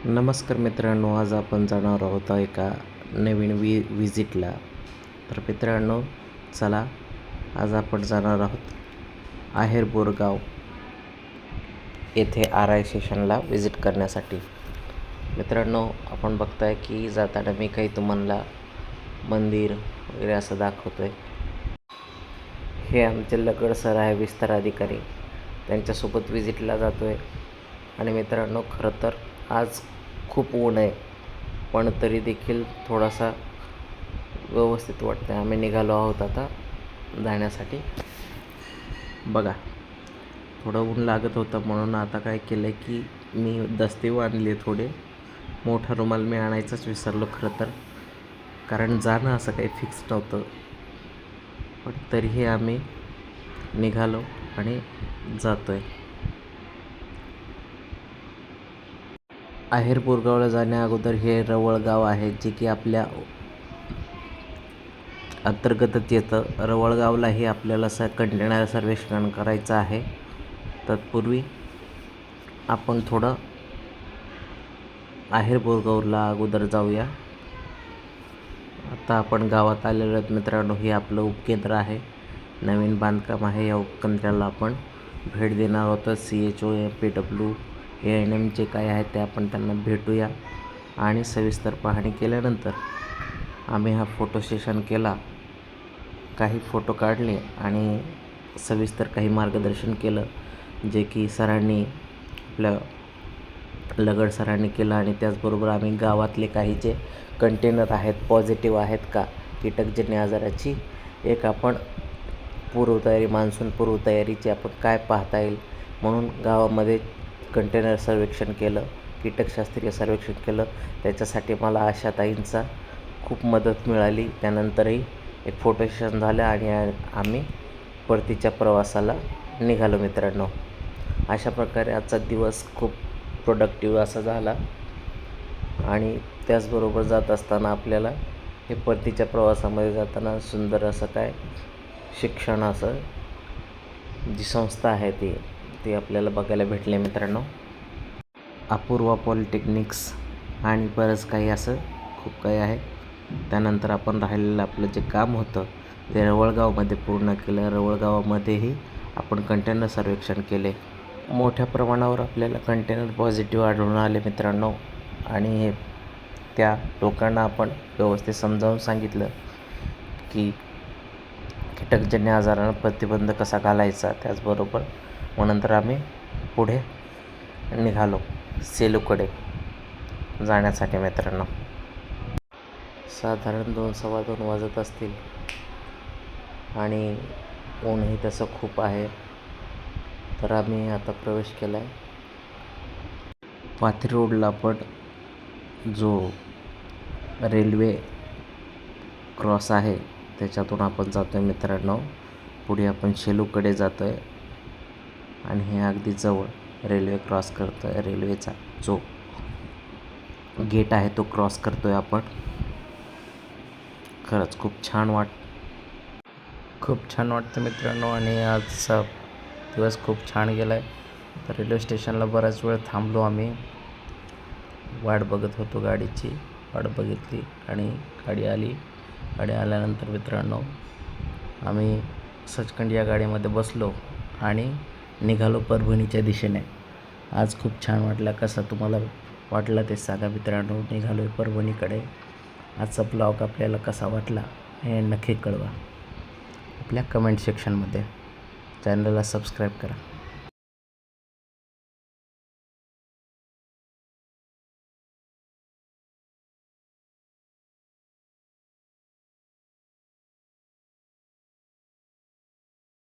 नमस्कार मित्रांनो, आज आपण जाणार आहोत एका नवीन विजिटला. तर मित्रांनो, चला आज आपण जाणार आहोत आहेर बोरगाव येथे आर आय स्टेशनला विजिट करण्यासाठी. मित्रांनो, आपण बघताय की जाताना मी काही तुम्हाला मंदिर वगैरे असं दाखवतो आहे. हे आमचे लगड सर आहे, विस्तार अधिकारी, त्यांच्यासोबत विजिटला जातो आहे. आणि मित्रांनो, खरं तर आज खूप ऊन आहे, पण तरी देखील थोडासा व्यवस्थित वाटतं आहे. आम्ही निघालो आहोत आता जाण्यासाठी. बघा, थोडं ऊन लागत होतं म्हणून आता काय केलं आहे की मी दस्ते बांधले थोडे. मोठा रुमाल मी आणायचाच विसरलो खरं तर, कारण जाणं असं काही फिक्स नव्हतं. पण तरीही आम्ही निघालो आणि जातो आहे. आहेर बोरगावला जाण्या अगोदर हे रवळ गाव आहे, जे की आपल्या अंतर्गतच येतं. रवळ गावलाही आपल्याला कंटेनर सर्वेक्षण करायचं आहे. तत्पूर्वी आपण थोडं आहेर बोरगावला अगोदर जाऊया. आता आपण गावात आलेलो आहेत मित्रांनो. हे आपलं उपकेंद्र आहे, नवीन बांधकाम आहे. या उपकेंद्राला आपण भेट देणार आहोत. CHO, PW, ANM जे काय आहे ते आपण त्यांना भेटूया आणि सविस्तर पाहणी केल्यानंतर आम्ही हा फोटो सेशन केला, काही फोटो काढले आणि सविस्तर काही मार्गदर्शन केलं, जे की सरांनी, आपल्या लगड सरांनी केलं. आणि त्याचबरोबर आम्ही गावातले काही जे कंटेनर आहेत, पॉझिटिव्ह आहेत का कीटकजन्य आजाराची, एक आपण पूर्वतयारी, मान्सून पूर्वतयारीची आपण काय पाहता येईल म्हणून गावामध्ये कंटेनर सर्वेक्षण केलं, कीटकशास्त्रीय सर्वेक्षण केलं. त्याच्यासाठी मला आशाताईंचा खूप मदत मिळाली. त्यानंतरही एक फोटो सेशन झालं आणि आम्ही परतीच्या प्रवासाला निघालो मित्रांनो. अशा प्रकारे आजचा दिवस खूप प्रोडक्टिव्ह असा झाला. आणि त्याचबरोबर जात असताना आपल्याला हे परतीच्या प्रवासामध्ये जाताना सुंदर असं काय शिक्षण, असं जी संस्था आहे ती आपल्याला बघायला भेटले मित्रांनो. अपूर्वा पॉलिटेक्निक्स आणि बरंच काही असं खूप काही आहे. त्यानंतर आपण राहिलेलं आपलं जे काम होतं ते रवळगावमध्ये पूर्ण केलं. रवळगावामध्येही आपण कंटेनर सर्वेक्षण केले. मोठ्या प्रमाणावर आपल्याला कंटेनर पॉझिटिव्ह आढळून आले मित्रांनो. आणि त्या लोकांना आपण व्यवस्थित समजावून सांगितलं की कीटकजन्य आजारांना प्रतिबंध कसा घालायचा. त्याचबरोबर मग नंतर आम्ही पुढे निघालो सेलूकडे जाण्यासाठी मित्रांनो. साधारण 2-2:15 वाजत असतील आणि ऊनही तसं खूप आहे. तर आम्ही आता प्रवेश केला आहे पाथरी रोडला. आपण जो रेल्वे क्रॉस आहे त्याच्यातून आपण जातो आहे मित्रांनो. पुढे आपण शेलूकडे जातो आहे आणि हे अगदी जवळ रेल्वे क्रॉस करतो आहे. रेल्वेचा जो गेट आहे तो क्रॉस करतो आहे आपण. खरंच खूप छान वाटतं मित्रांनो. आणि आजचा दिवस खूप छान गेला आहे. तर रेल्वे स्टेशनला बराच वेळ थांबलो आम्ही. वाट बघत होतो, गाडीची वाट बघितली आणि गाडी आली. गाडी आल्यानंतर मित्रांनो आम्ही सचखंड या गाडीमध्ये बसलो आणि निघालो परभणीच्या दिशेने. आज खूप छान वाटला. कसा तुम्हाला वाटला ते सांगा मित्रांनो. निघालो आहे परभणीकडे. आजचा ब्लॉग आपल्याला कसा वाटला हे नक्की कळवा आपल्या कमेंट सेक्शनमध्ये. चॅनलला सबस्क्राईब करा.